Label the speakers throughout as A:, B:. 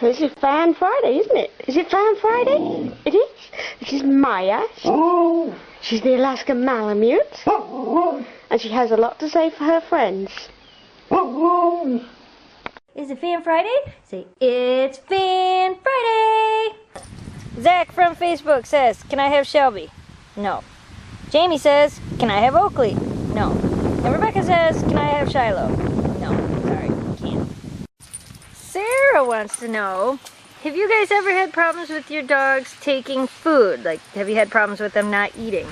A: This is Fan Friday, isn't it? Is it Fan Friday? It is. This is Maya. She's the Alaskan Malamute. And she has a lot to say for her friends.
B: Is it Fan Friday? Say, it's Fan Friday! Zach from Facebook says, can I have Shelby? No. Jamie says, can I have Oakley? No. And Rebecca says, can I have Shiloh? No. Sorry, can't. Sarah wants to know, have you guys ever had problems with your dogs taking food? Like, have you had problems with them not eating?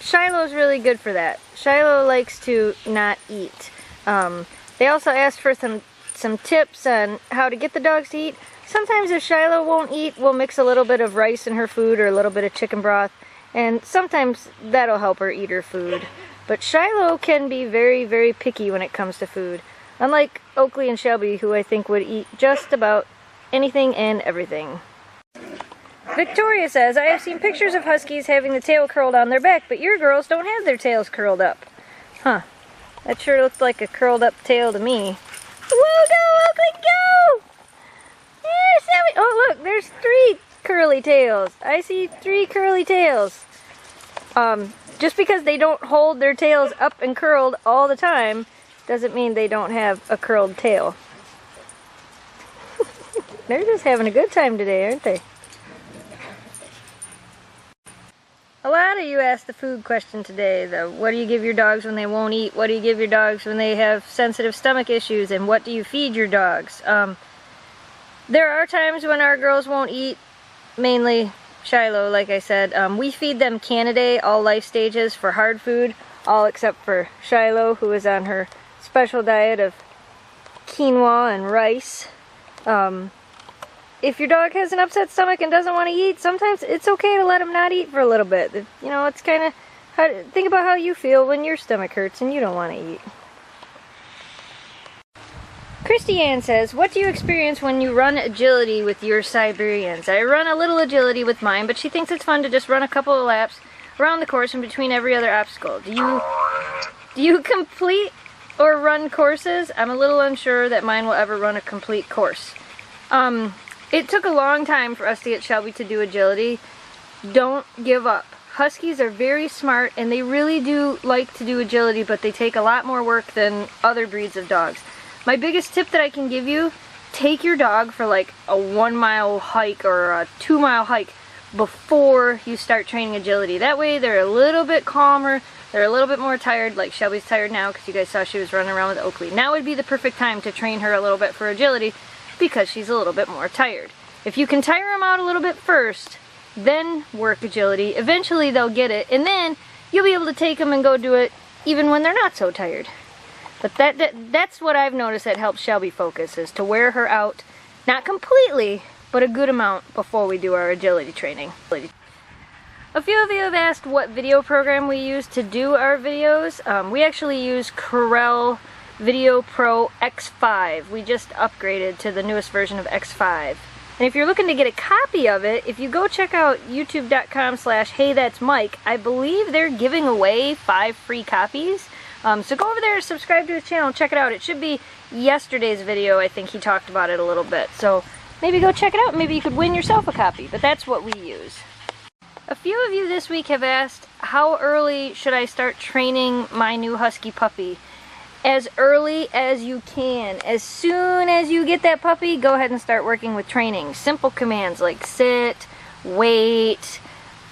B: Shiloh's really good for that. Shiloh likes to not eat. They also asked for some tips on how to get the dogs to eat. Sometimes if Shiloh won't eat, we'll mix a little bit of rice in her food or a little bit of chicken broth. And sometimes that'll help her eat her food. But Shiloh can be very, very picky when it comes to food. Unlike Oakley and Shelby, who I think would eat just about anything and everything. Victoria says, I have seen pictures of Huskies having the tail curled on their back, but your girls don't have their tails curled up. Huh. That sure looks like a curled up tail to me. Whoa, go, Oakley, go! There's oh, look, there's 3 curly tails. I see 3 curly tails. Just because they don't hold their tails up and curled all the time doesn't mean they don't have a curled tail. They're just having a good time today, aren't they? A lot of you asked the food question today, though. What do you give your dogs when they won't eat? What do you give your dogs when they have sensitive stomach issues? And what do you feed your dogs? There are times when our girls won't eat, mainly Shiloh, like I said. We feed them Canidae, all life stages, for hard food, all except for Shiloh, who is on her special diet of quinoa and rice. If your dog has an upset stomach and doesn't want to eat, sometimes it's okay to let him not eat for a little bit. You know, it's kind of, think about how you feel when your stomach hurts and you don't want to eat. Christy Ann says, what do you experience when you run agility with your Siberians? I run a little agility with mine, but she thinks it's fun to just run a couple of laps around the course in between every other obstacle. Do you complete or run courses? I'm a little unsure that mine will ever run a complete course. It took a long time for us to get Shelby to do agility. Don't give up. Huskies are very smart and they really do like to do agility, but they take a lot more work than other breeds of dogs. My biggest tip that I can give you, take your dog for like a 1-mile hike or a 2-mile hike before you start training agility. That way they're a little bit calmer, they're a little bit more tired, like Shelby's tired now because you guys saw she was running around with Oakley. Now would be the perfect time to train her a little bit for agility because she's a little bit more tired. If you can tire them out a little bit first, then work agility, eventually they'll get it, and then you'll be able to take them and go do it even when they're not so tired. But that's what I've noticed that helps Shelby focus, is to wear her out, not completely, but a good amount before we do our agility training. A few of you have asked what video program we use to do our videos. We actually use Corel Video Pro X5. We just upgraded to the newest version of X5. And if you're looking to get a copy of it, if you go check out youtube.com/HeyThat'sMike, I believe they're giving away 5 free copies. So go over there, subscribe to his channel, check it out. It should be yesterday's video. I think he talked about it a little bit. So maybe go check it out. Maybe you could win yourself a copy. But that's what we use. A few of you this week have asked, how early should I start training my new Husky puppy? As early as you can. As soon as you get that puppy, go ahead and start working with training. Simple commands like sit, wait,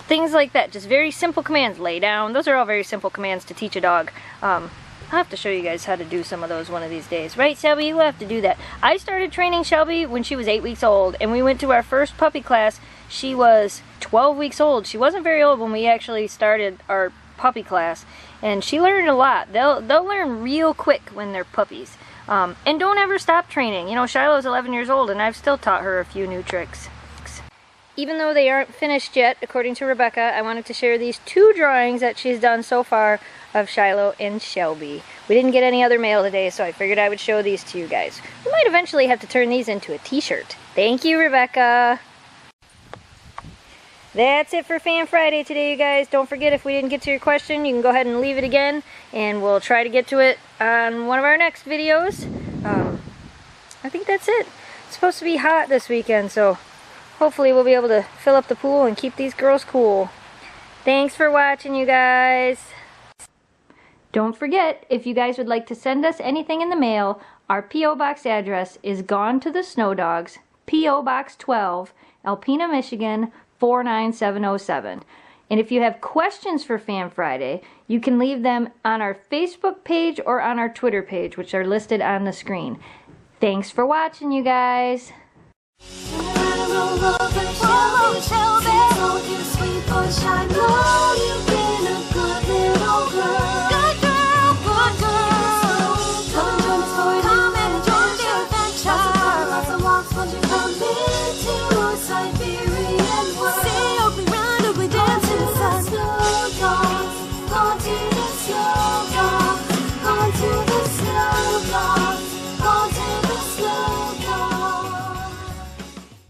B: things like that. Just very simple commands. Lay down. Those are all very simple commands to teach a dog. I'll have to show you guys how to do some of those one of these days. Right, Shelby? We'll have to do that. I started training Shelby when she was 8 weeks old, and we went to our first puppy class. She was 12 weeks old. She wasn't very old when we actually started our puppy class, and she learned a lot. They'll learn real quick when they're puppies. And don't ever stop training. You know, Shiloh's 11 years old, and I've still taught her a few new tricks. Even though they aren't finished yet, according to Rebecca, I wanted to share these 2 drawings that she's done so far of Shiloh and Shelby. We didn't get any other mail today, so I figured I would show these to you guys. We might eventually have to turn these into a t-shirt. Thank you, Rebecca. That's it for Fan Friday today, you guys. Don't forget, if we didn't get to your question, you can go ahead and leave it again, and we'll try to get to it on one of our next videos. I think that's it. It's supposed to be hot this weekend, so hopefully we'll be able to fill up the pool and keep these girls cool. Thanks for watching, you guys. Don't forget, if you guys would like to send us anything in the mail, our P.O. Box address is GonetotheSnowDogs, P.O. Box 12, Alpena, Michigan 49707. And if you have questions for Fan Friday, you can leave them on our Facebook page or on our Twitter page, which are listed on the screen. Thanks for watching, you guys. Shelby,